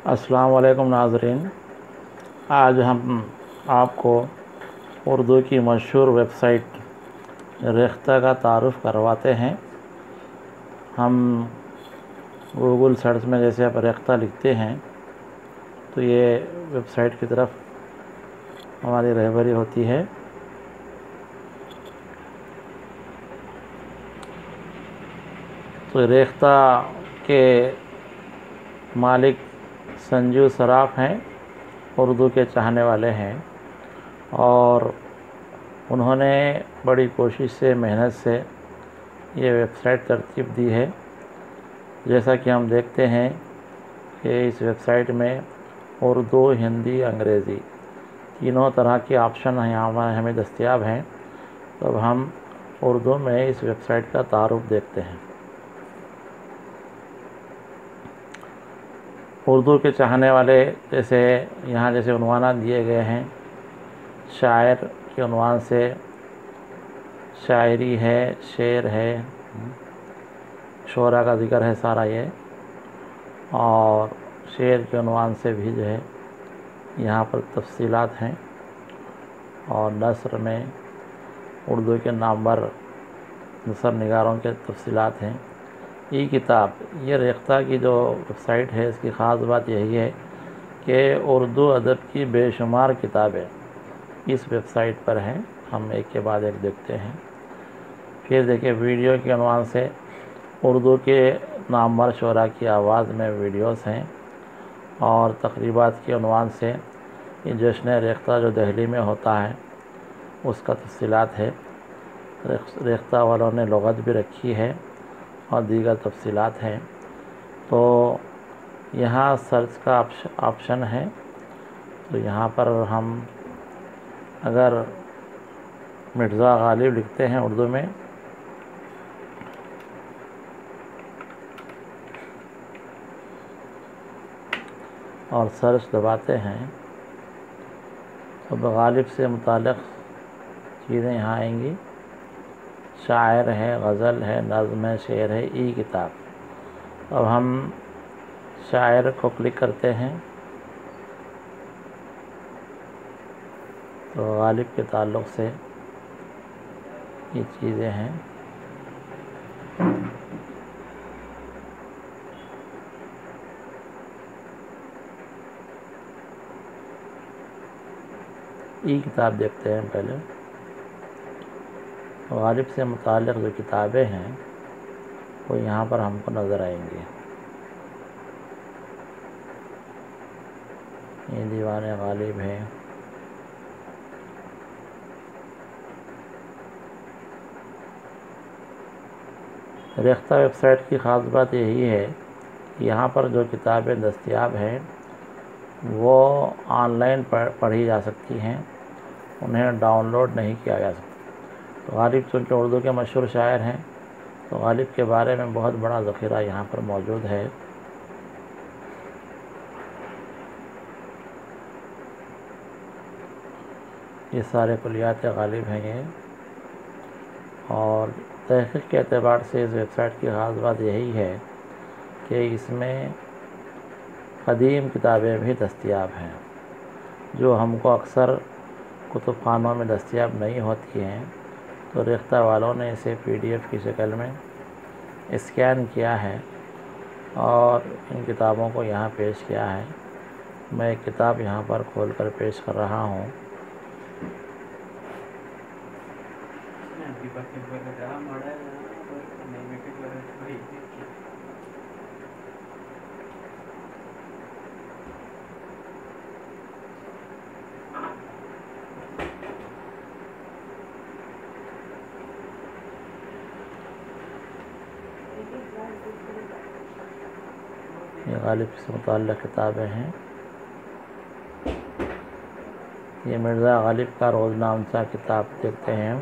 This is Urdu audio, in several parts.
السلام علیکم ناظرین، آج ہم آپ کو اردو کی مشہور ویب سائٹ ریختہ کا تعارف کرواتے ہیں۔ ہم گوگل سرچ میں جیسے آپ ریختہ لکھتے ہیں تو یہ ویب سائٹ کی طرف ہماری رہبری ہوتی ہے۔ تو ریختہ کے مالک سنجو صراف ہیں، اردو کے چاہنے والے ہیں، اور انہوں نے بڑی کوشش سے محنت سے یہ ویب سائٹ ترتیب دی ہے۔ جیسا کہ ہم دیکھتے ہیں کہ اس ویب سائٹ میں اردو، ہندی، انگریزی تینوں طرح کے آپشن یہاں ہمیں دستیاب ہیں۔ تو اب ہم اردو میں اس ویب سائٹ کا تعارف دیکھتے ہیں۔ اردو کے چاہنے والے جیسے عنوانات دیے گئے ہیں، شاعر کے عنوان سے شاعری ہے، شعر ہے، شعراء کا ذکر ہے سارا یہ، اور شعر کے عنوان سے بھی یہاں پر تفصیلات ہیں، اور نثر میں اردو کے نامور نثر نگاروں کے تفصیلات ہیں۔ ای کتاب، یہ ریختہ کی جو ویب سائٹ ہے، اس کی خاص بات یہی ہے کہ اردو ادب کی بے شمار کتابیں اس ویب سائٹ پر ہیں۔ ہم ایک کے بعد ایک دیکھتے ہیں۔ پھر دیکھیں، ویڈیو کے عنوان سے اردو کے نامور شعراء کی آواز میں ویڈیوز ہیں، اور تقریبات کے عنوان سے یہ جشن ریختہ جو دہلی میں ہوتا ہے اس کا تفصیلات ہے۔ ریختہ والوں نے لغت بھی رکھی ہے اور دیگر تفصیلات ہیں۔ تو یہاں سرچ کا آپشن ہے، تو یہاں پر ہم اگر مرزا غالب لکھتے ہیں اردو میں اور سرچ دباتے ہیں تو غالب سے متعلق چیزیں یہاں آئیں گی۔ شاعر ہے، غزل ہے، نظم ہے، شعر ہے، ای کتاب۔ اب ہم شاعر کو کلک کرتے ہیں تو غالب کے تعلق سے یہ چیزیں ہیں۔ ای کتاب دیکھتے ہیں پہلے۔ غالب سے متعلق جو کتابیں ہیں وہ یہاں پر ہم کو نظر آئیں گی۔ یہ دیوان غالب ہے۔ ریختہ ویب سائٹ کی خاص بات یہی ہے کہ یہاں پر جو کتابیں دستیاب ہیں وہ آن لائن پڑھی جا سکتی ہیں، انہیں ڈاؤن لوڈ نہیں کیا جا سکتا۔ تو غالب چونکہ اردو کے مشہور شاعر ہیں تو غالب کے بارے میں بہت بڑا ذخیرہ یہاں پر موجود ہے۔ یہ سارے کلیات غالب ہیں یہ، اور تحقیق کے اعتبار سے اس ویب سائٹ کی خاص بات یہی ہے کہ اس میں قدیم کتابیں بھی دستیاب ہیں جو ہم کو اکثر کتب خانوں میں دستیاب نہیں ہوتی ہیں۔ تو ریختہ والوں نے اسے PDF کی شکل میں اسکین کیا ہے اور ان کتابوں کو یہاں پیش کیا ہے۔ میں ایک کتاب یہاں پر کھول کر پیش کر رہا ہوں۔ یہ غالب سے متعلق کتابیں ہیں۔ یہ مرزا غالب کا روزنامہ کتاب دیکھتے ہیں ہم۔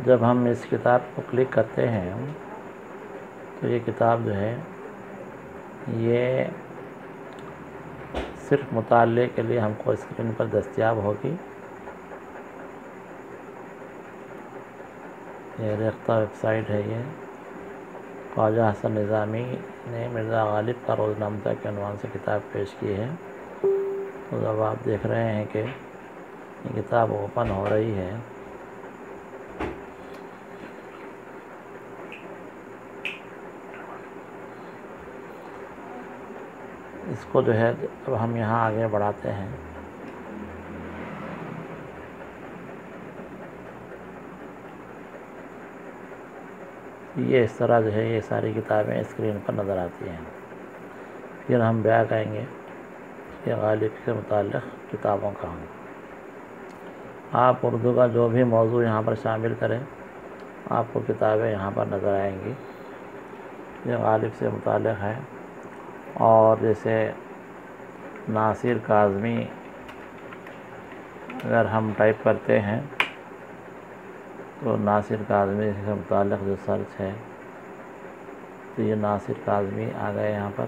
جب ہم اس کتاب کو کلک کرتے ہیں تو یہ کتاب جو ہے یہ صرف مطالعے کے لیے ہم کو اسکرین پر دستیاب ہوگی۔ یہ ریختہ ویب سائٹ ہے یہ۔ خواجہ حسن نظامی نے مرزا غالب کا روزنامہ کے عنوان سے کتاب پیش کی ہے۔ تو اب آپ دیکھ رہے ہیں کہ یہ کتاب اوپن ہو رہی ہے۔ اس کو جو ہے اب ہم یہاں آگے بڑھاتے ہیں۔ یہ اس طرح جو ہے یہ ساری کتابیں اسکرین پر نظر آتی ہیں۔ پھر ہم بیک آئیں گے کہ غالب سے متعلق کتابوں کا ہم آپ اردو کا جو بھی موضوع یہاں پر شامل کریں آپ کو کتابیں یہاں پر نظر آئیں گی۔ یہ غالب سے متعلق ہے، اور جیسے ناصر کاظمی اگر ہم ٹائپ کرتے ہیں تو ناصر کاظمی سے متعلق جو سرچ ہے تو یہ ناصر کاظمی آ گئے یہاں پر۔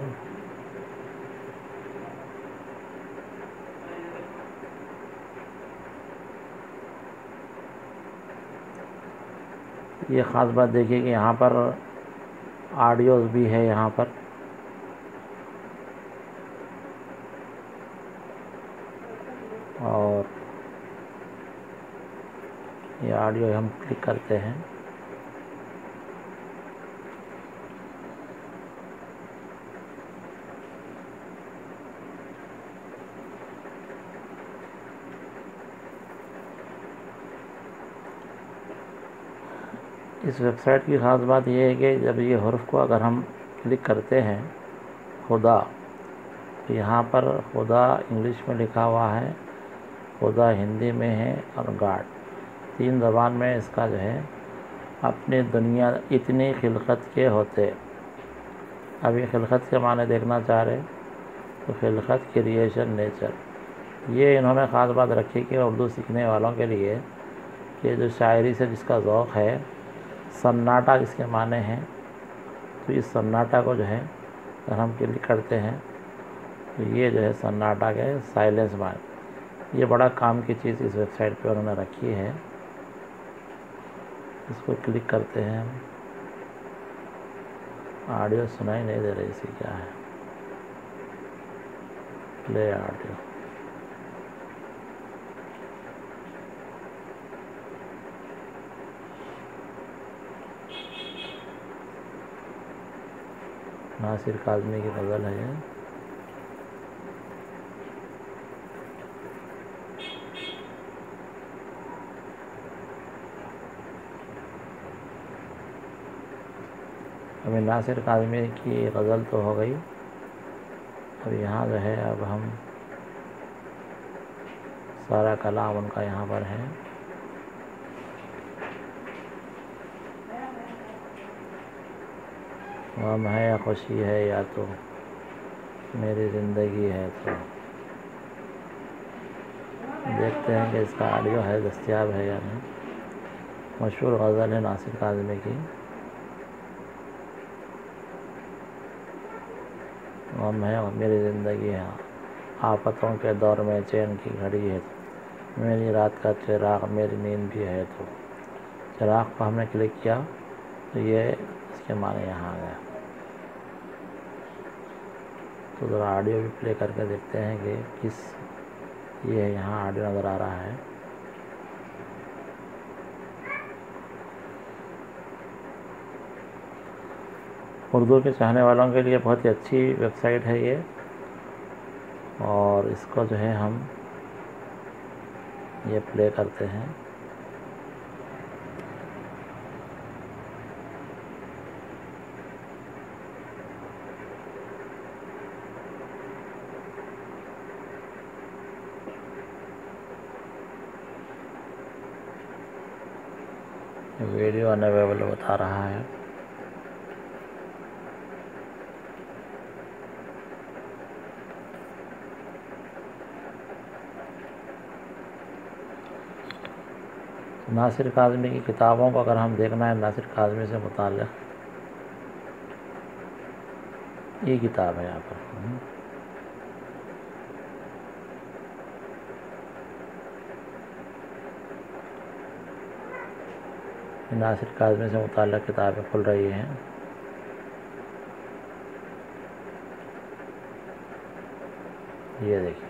یہ خاص بات دیکھیے کہ یہاں پر آڈیوز بھی ہے یہاں پر، اور یہ آڈیو ہم کلک کرتے ہیں اس ویب سائٹ کی خاص بات یہ ہے کہ جب یہ حرف کو اگر ہم کلک کرتے ہیں خدا، تو یہاں پر خدا انگلش میں لکھا ہوا ہے، خدا ہندی میں ہے، اور گاڈ 3 زبان میں اس کا جو ہے اپنی دنیا اتنی خلقت کے ہوتے۔ اب یہ خلقت کے معنی دیکھنا چاہ رہے تو خلقت کریشن نیچر، یہ انہوں نے خاص بات رکھی کہ اردو سیکھنے والوں کے لیے کہ جو شاعری سے جس کا ذوق ہے، سناٹا جس کے معنی ہیں، تو اس سناٹا کو جو ہے اگر ہم کلک کرتے ہیں تو یہ جو ہے سناٹا کے سائلنس مائنڈ، یہ بڑا کام کی چیز اس ویب سائٹ پہ انہوں نے رکھی ہے۔ اس کو کلک کرتے ہیں ہم، آڈیو سنائی نہیں دے رہی، اسی کیا ہے، پلے آڈیو۔ ناصر کاظمی کی غزل ہے یہ۔ ابھی ناصر کاظمی کی غزل تو ہو گئی، اب یہاں جو ہے اب ہم سارا کلام ان کا یہاں پر ہے۔ غم ہے یا خوشی ہے یا تو میری زندگی ہے، تو دیکھتے ہیں کہ اس کا آڈیو ہے دستیاب ہے یا نہیں۔ مشہور غزل ہے ناصر کاظمی کی، غم ہے اور میری زندگی ہے، آفتوں کے دور میں چین کی گھڑی ہے، میری رات کا چراغ میری نیند بھی ہے۔ تو چراغ کو ہم نے کلک کیا تو یہ اس کے معنی یہاں آ گیا۔ تو ذرا آڈیو بھی پلے کر کے دیکھتے ہیں کہ کس، یہ یہاں آڈیو نظر آ رہا ہے۔ اردو کے چاہنے والوں کے لیے بہت ہی اچھی ویب سائٹ ہے یہ، اور اس کو جو ہے ہم یہ پلے کرتے ہیں۔ ویڈیو انیویبل بتا رہا ہے۔ ناصر کاظمی کی کتابوں کو اگر ہم دیکھنا ہے، ناصر کاظمی سے متعلق یہ کتاب ہے یہاں پر۔ ناصر کاظمی سے متعلق کتابیں کھل رہی ہیں۔ یہ دیکھیں،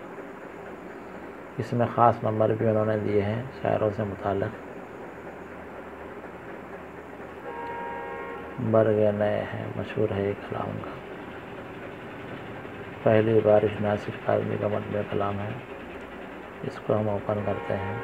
اس میں خاص نمبر بھی انہوں نے دیے ہیں شاعروں سے متعلق. برگ نئے ہیں، مشہور ہے یہ کلام کا. پہلی بارش ناصر کاظمی کا مطبوع کلام ہے. اس کو ہم اوپن کرتے ہیں.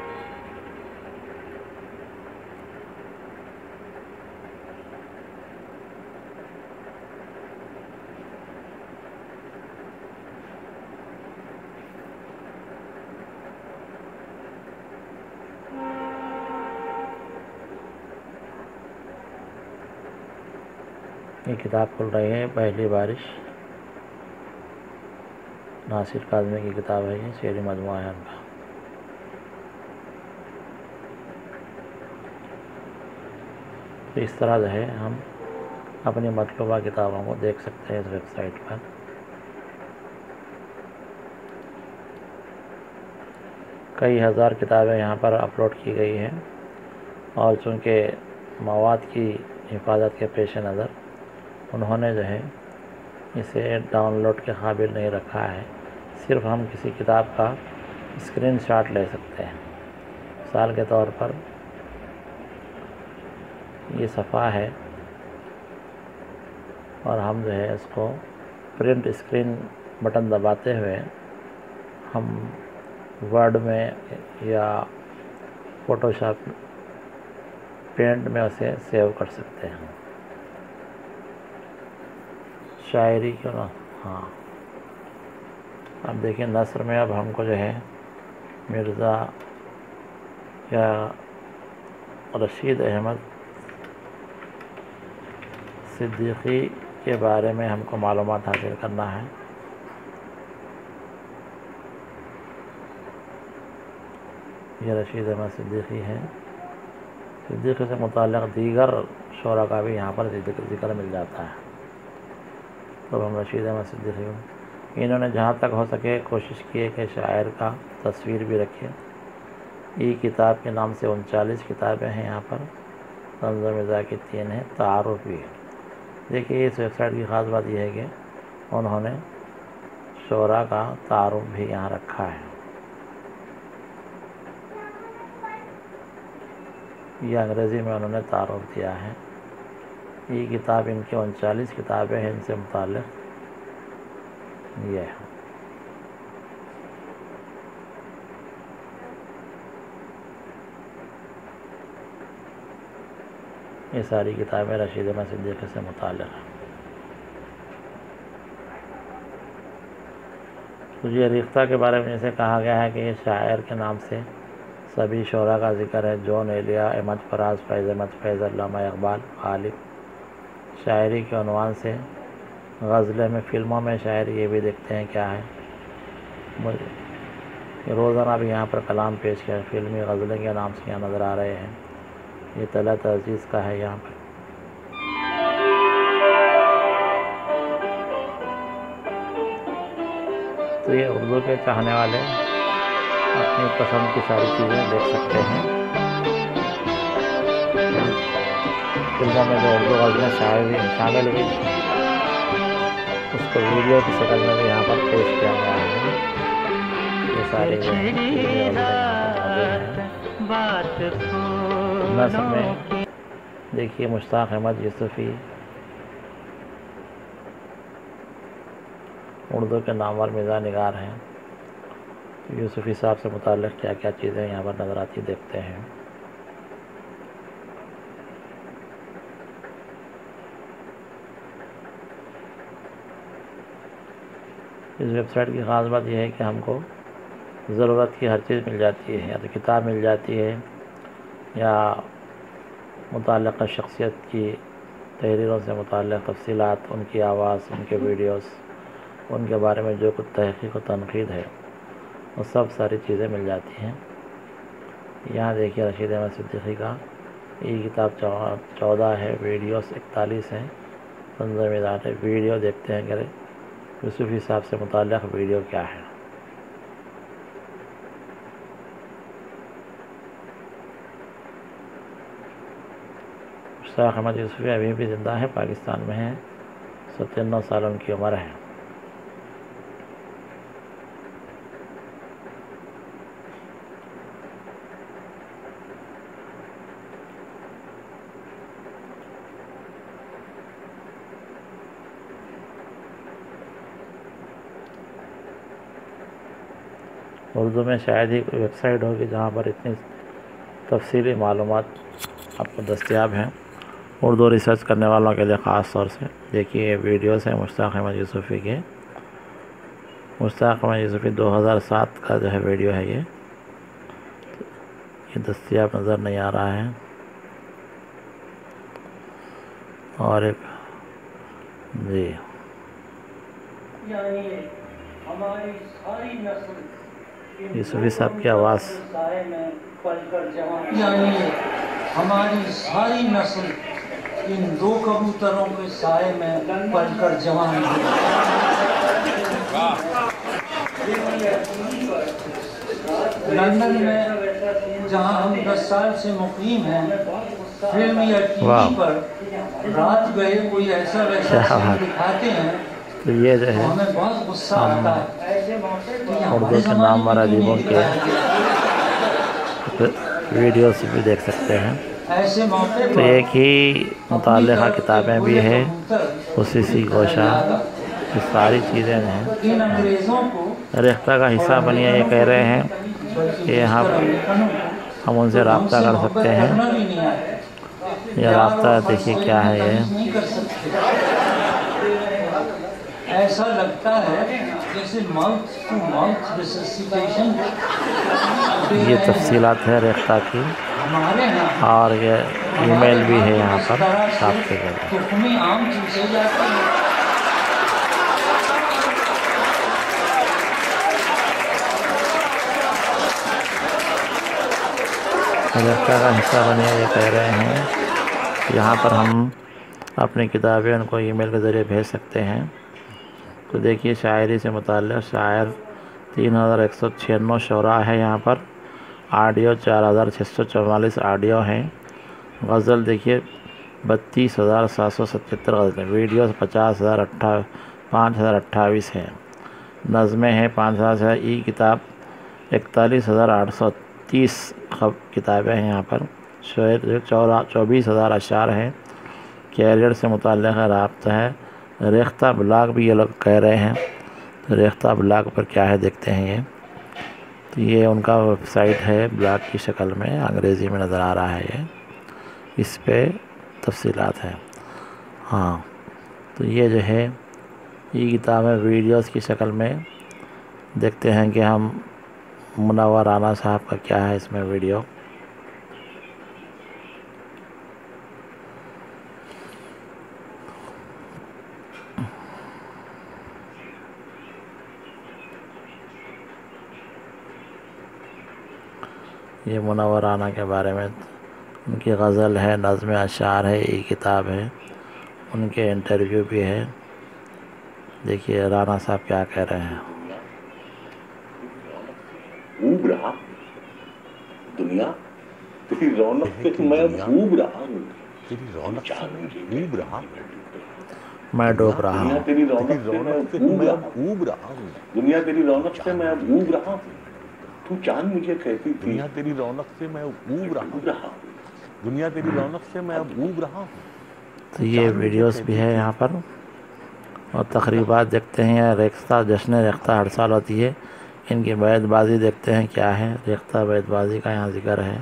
یہ کتاب کھل رہی ہے، پہلی بارش ناصر کاظمی کی کتاب ہے. یہ شعری مجموعہ ہے ان کا. تو اس طرح جو ہے ہم اپنی مطلوبہ کتابوں کو دیکھ سکتے ہیں اس ویب سائٹ پر. کئی ہزار کتابیں یہاں پر اپلوڈ کی گئی ہیں، اور چونکہ مواد کی حفاظت کے پیش نظر انہوں نے جو ہے اسے ڈاؤن لوڈ کے قابل نہیں رکھا ہے. صرف ہم کسی کتاب کا اسکرین شاٹ لے سکتے ہیں. مثال کے طور پر یہ صفحہ ہے، اور ہم جو ہے اس کو پرنٹ اسکرین بٹن دباتے ہوئے ہم ورڈ میں یا فوٹوشاپ پینٹ میں اسے سیو کر سکتے ہیں. شاعری کیوں نہ، ہاں اب دیکھیں نثر میں اب ہم کو جو ہے مرزا یا رشید احمد صدیقی کے بارے میں ہم کو معلومات حاصل کرنا ہے. یہ رشید احمد صدیقی ہے. صدیقی سے متعلق دیگر شعراء کا بھی یہاں پر ذکر مل جاتا ہے. تو ہم رشید احمد صدیقی انہوں نے جہاں تک ہو سکے کوشش کی ہے کہ شاعر کا تصویر بھی رکھے. ای کتاب کے نام سے 39 کتابیں ہیں یہاں پر. طنز و مزاح کی 3 ہیں، تعارف بھی ہے. دیکھیے اس ویب سائٹ کی خاص بات یہ ہے کہ انہوں نے شعراء کا تعارف بھی یہاں رکھا ہے. یہ انگریزی میں انہوں نے تعارف دیا ہے. یہ کتاب ان کی 39 کتابیں ہیں ان سے متعلق. یہ ہے یہ ساری کتابیں رشید احمد صدیقی سے متعلق ہیں. یہ ریختہ کے بارے میں جیسے کہا گیا ہے کہ یہ شاعر کے نام سے سبھی شعراء کا ذکر ہے. جون ایلیا، احمد فراز، فیض احمد، فیض، علامہ اقبال، غالب. شاعری کے عنوان سے غزلیں میں، فلموں میں شاعری یہ بھی دیکھتے ہیں کیا ہے. روزانہ بھی یہاں پر کلام پیش کیا. فلمی غزلیں کے نام سے یہاں نظر آ رہے ہیں. یہ طلعت عزیز کا ہے یہاں پر. تو یہ اردو کے چاہنے والے اپنی پسند کی ساری چیزیں دیکھ سکتے ہیں. فلموں میں جو اردو غزلیں شامل ہوئی اس کو ویڈیو کی شکل میں بھی یہاں پر پیش کیا گیا ہے. یہ سارے نثر میں دیکھیے مشتاق احمد یوسفی اردو کے نامور مزاح نگار ہیں. یوسفی صاحب سے متعلق کیا کیا چیزیں یہاں پر نظر آتی دیکھتے ہیں. اس ویب سائٹ کی خاص بات یہ ہے کہ ہم کو ضرورت کی ہر چیز مل جاتی ہے. یا تو کتاب مل جاتی ہے، یا متعلقہ شخصیت کی تحریروں سے متعلق تفصیلات، ان کی آواز، ان کے ویڈیوز، ان کے بارے میں جو کچھ تحقیق و تنقید ہے وہ سب ساری چیزیں مل جاتی ہیں. یہاں دیکھیے رشید احمد صدیقی کا یہ کتاب 14 ہے، ویڈیوز 41 ہیں. طنز و مزاح ہے. ویڈیو دیکھتے ہیں کہ یوسفی صاحب سے متعلق ویڈیو کیا ہے. مشتاق احمد یوسفی ابھی بھی زندہ ہے، پاکستان میں ہیں. 97 سال ان کی عمر ہے. اردو میں شاید ہی کوئی ویب سائٹ ہوگی جہاں پر اتنی تفصیلی معلومات آپ کو دستیاب ہیں اردو ریسرچ کرنے والوں کے لیے خاص طور سے۔ دیکھیے یہ ویڈیوز ہیں مشتاق احمد یوسفی کے، مشتاق احمد یوسفی 2007 کا جو ہے ویڈیو ہے یہ دستیاب نظر نہیں آ رہا ہے۔ اور ایک جی یوسفی صاحب کی آواز، ہماری ساری نسل ان 2 کبوتروں کے سائے میں پل کر جوان ہوئی۔ لندن میں جہاں ہم 10 سال سے مقیم ہیں، فلم یا ٹی وی پر رات گئے کوئی ایسا ویسا سین دکھاتے ہیں تو یہ جو ہے ہمیں بہت غصہ آتا ہے۔ اردو کے نامور ادیبوں کے ویڈیوز بھی دیکھ سکتے ہیں۔ تو ایک ہی متعلقہ کتابیں بھی ہیں، خصوصی گوشہ، یہ ساری چیزیں ہیں ریختہ کا حصہ بنی ہے۔ یہ کہہ رہے ہیں کہ یہاں ہم ان سے رابطہ کر سکتے ہیں۔ یہ رابطہ دیکھیے کیا ہے یہ ایسا لگتا ہے جیسے ماؤتھ ٹو ماؤتھ ریسسیٹیشن۔ یہ تفصیلات ہے ریختہ کی، اور یہ ای میل بھی ہے یہاں پر رابطے کے لیے۔ ریختہ کا حصہ بنے یہ کہہ رہے ہیں یہاں پر ہم اپنی کتابیں ان کو ای میل کے ذریعے بھیج سکتے ہیں۔ تو دیکھیے شاعری سے متعلق شاعر 3196 شعراء ہے یہاں پر، آڈیو 4644 آڈیو ہیں، غزل دیکھیے 32,777 غزلیں، ویڈیوز 5028 ہیں، نظمیں ہیں 5000 سے، ای کتاب 41,830 کتابیں ہیں یہاں پر، شعر 24,000 اشعار ہیں، کیریئر سے متعلق رابطہ ہے، ریختہ بلاگ بھی یہ لوگ کہہ رہے ہیں۔ تو ریختہ بلاگ پر کیا ہے دیکھتے ہیں یہ، تو یہ ان کا ویب سائٹ ہے بلاگ کی شکل میں، انگریزی میں نظر آ رہا ہے یہ، اس پہ تفصیلات ہیں۔ ہاں تو یہ جو ہے یہ کتابیں ویڈیوز کی شکل میں دیکھتے ہیں کہ ہم منور رانا صاحب کا کیا ہے اس میں ویڈیو۔ یہ منور رانا کے بارے میں ان کی غزل ہے، نظم اشعار ہے، ای کتاب ہے، ان کے انٹرویو بھی ہے۔ دیکھیے رانا صاحب کیا کہہ رہے ہیں۔ خوب رہا دنیا تیری رونق سے میں خوب رہا ہوں، تیری رونق سے میں خوب رہا ہوں، میں ڈوب رہا ہوں، تیری رونق سے میں خوب رہا ہوں، دنیا تیری رونق سے میں خوب رہا ہوں، تو چاند مجھے کہتی تھی دنیا تیری رونق سے میں خوب رہا ہوں، دنیا تیری رونق سے میں خوب رہا ہوں۔ تو یہ ویڈیوز بھی ہے یہاں پر، اور تقریبات دیکھتے ہیں۔ ریختہ جشن ریختہ ہر سال ہوتی ہے، ان کی بیت بازی دیکھتے ہیں کیا ہے، ریختہ بیت بازی کا یہاں ذکر ہے۔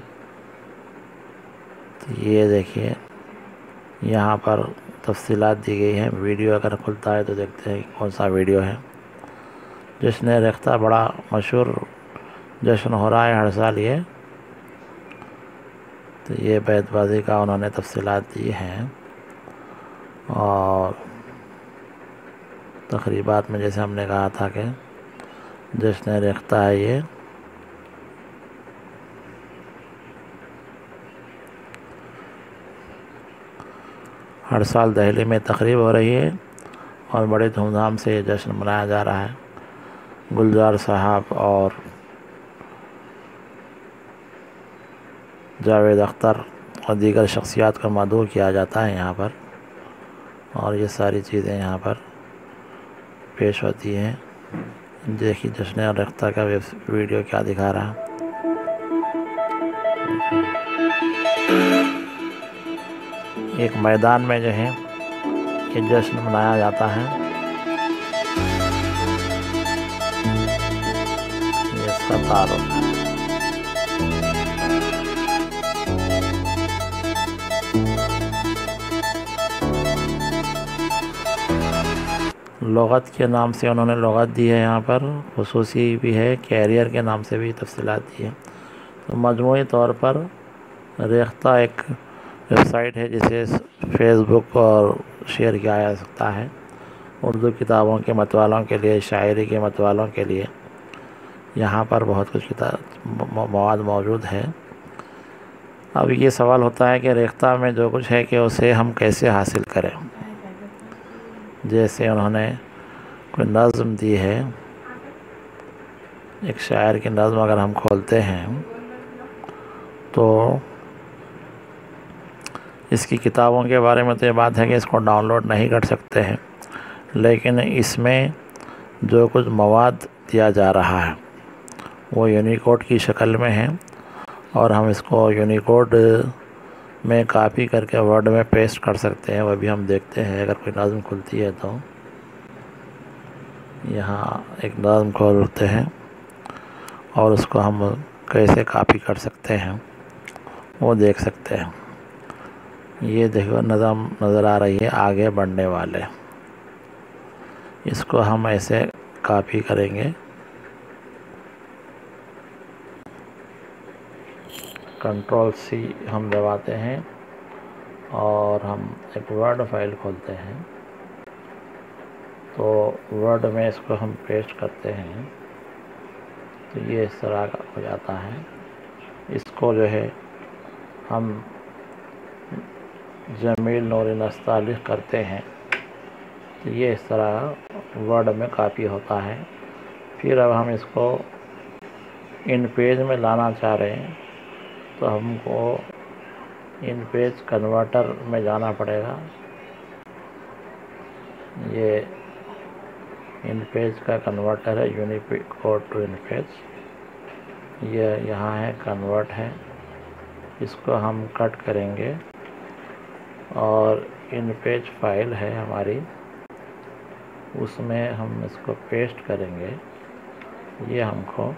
تو یہ دیکھیے یہاں پر تفصیلات دی گئی ہیں، ویڈیو اگر کھلتا ہے تو دیکھتے ہیں کون سا ویڈیو ہے۔ جشن ریختہ بڑا مشہور جشن ہو رہا ہے ہر سال یہ، تو یہ بیت بازی کا انہوں نے تفصیلات دی ہیں۔ اور تقریبات میں جیسے ہم نے کہا تھا کہ جشن ریختہ ہے یہ، ہر سال دہلی میں تقریب ہو رہی ہے اور بڑے دھوم دھام سے یہ جشن منایا جا رہا ہے۔ گلزار صاحب اور جاوید اختر اور دیگر شخصیات کو مدعو کیا جاتا ہے یہاں پر، اور یہ ساری چیزیں یہاں پر پیش ہوتی ہیں۔ دیکھیے جشن ریختہ کا ویڈیو کیا دکھا رہا ہے۔ ایک میدان میں جو ہے یہ جشن منایا جاتا ہے، یہ اس کا تعارف ہے۔ لغت کے نام سے انہوں نے لغت دی ہے، یہاں پر خصوصی بھی ہے، کیریئر کے نام سے بھی تفصیلات دی ہے۔ تو مجموعی طور پر ریختہ ایک ویب سائٹ ہے جسے فیس بک اور شیئر کیا جا سکتا ہے اردو کتابوں کے متوالوں کے لیے، شاعری کے متوالوں کے لیے۔ یہاں پر بہت کچھ مواد موجود ہے۔ اب یہ سوال ہوتا ہے کہ ریختہ میں جو کچھ ہے کہ اسے ہم کیسے حاصل کریں۔ جیسے انہوں نے کوئی نظم دی ہے، ایک شاعر کی نظم اگر ہم کھولتے ہیں تو اس کی کتابوں کے بارے میں تو یہ بات ہے کہ اس کو ڈاؤن لوڈ نہیں کر سکتے ہیں، لیکن اس میں جو کچھ مواد دیا جا رہا ہے وہ یونیکوڈ کی شکل میں ہے، اور ہم اس کو یونیکوڈ میں کاپی کر کے ورڈ میں پیسٹ کر سکتے ہیں۔ وہ بھی ہم دیکھتے ہیں، اگر کوئی نظم کھلتی ہے تو یہاں ایک نظم کھولتے ہیں اور اس کو ہم کیسے کاپی کر سکتے ہیں وہ دیکھ سکتے ہیں۔ یہ دیکھو نظم نظر آ رہی ہے، آگے بڑھنے والے، اس کو ہم ایسے کاپی کریں گے، کنٹرول سی ہم دباتے ہیں اور ہم ایک ورڈ فائل کھولتے ہیں، تو ورڈ میں اس کو ہم پیسٹ کرتے ہیں تو یہ اس طرح کا ہو جاتا ہے۔ اس کو جو ہے ہم جمیل نور نستعلیق کرتے ہیں تو یہ اس طرح ورڈ میں کاپی ہوتا ہے۔ پھر اب ہم اس کو ان پیج میں لانا چاہ رہے ہیں تو ہم کو ان پیج کنورٹر میں جانا پڑے گا۔ یہ ان پیج کا کنورٹر ہے، یونیکوڈ ٹو ان پیج، یہ یہاں ہے کنورٹ ہے، اس کو ہم کٹ کریں گے اور ان پیج فائل ہے ہماری، اس میں ہم اس کو پیسٹ کریں گے۔ یہ ہم کو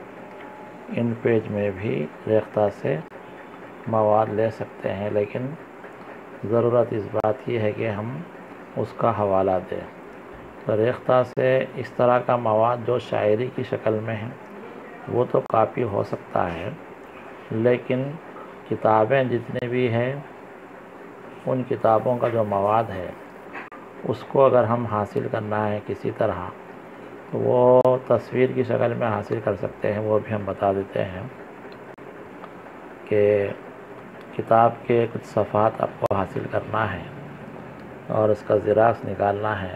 ان پیج میں بھی ریختہ سے مواد لے سکتے ہیں، لیکن ضرورت اس بات کی ہے کہ ہم اس کا حوالہ دیں۔ تو ریختہ سے اس طرح کا مواد جو شاعری کی شکل میں ہے وہ تو کاپی ہو سکتا ہے، لیکن کتابیں جتنے بھی ہیں ان کتابوں کا جو مواد ہے اس کو اگر ہم حاصل کرنا ہے کسی طرح تو وہ تصویر کی شکل میں حاصل کر سکتے ہیں۔ وہ بھی ہم بتا دیتے ہیں کہ کتاب کے کچھ صفحات آپ کو حاصل کرنا ہے اور اس کا زیراکس نکالنا ہے۔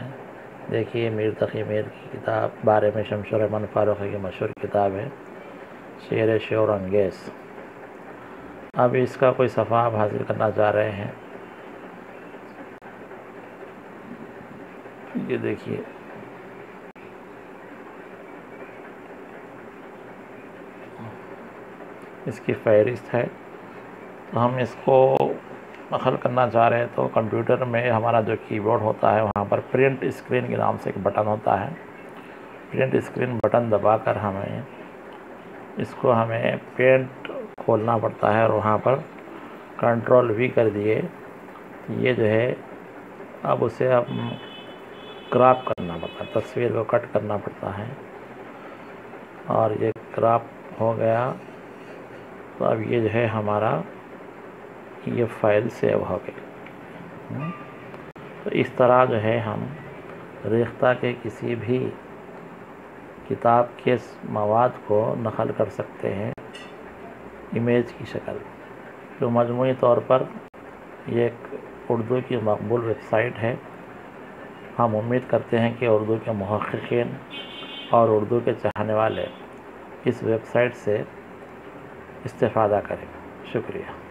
دیکھیے میر تقی میر کی کتاب بارے میں شمس الرحمن فاروقی کی مشہور کتاب ہے شعر شور انگیز۔ اب اس کا کوئی صفحہ آپ حاصل کرنا چاہ رہے ہیں، یہ دیکھیے اس کی فہرست ہے، تو ہم اس کو نقل کرنا چاہ رہے ہیں تو کمپیوٹر میں ہمارا جو کی بورڈ ہوتا ہے وہاں پر پرنٹ اسکرین کے نام سے ایک بٹن ہوتا ہے، پرنٹ اسکرین بٹن دبا کر ہمیں اس کو پینٹ کھولنا پڑتا ہے اور وہاں پر کنٹرول وی کر دیے۔ یہ جو ہے اب اسے ہم کراپ کرنا پڑتا ہے، تصویر کو کٹ کرنا پڑتا ہے، اور یہ کراپ ہو گیا تو اب یہ جو ہے ہمارا یہ فائل سیو ہو گئی۔ تو اس طرح جو ہے ہم ریختہ کے کسی بھی کتاب کے مواد کو نقل کر سکتے ہیں امیج کی شکل۔ تو مجموعی طور پر یہ ایک اردو کی مقبول ویب سائٹ ہے۔ ہم امید کرتے ہیں کہ اردو کے محققین اور اردو کے چاہنے والے اس ویب سائٹ سے استفادہ کریں۔ شکریہ۔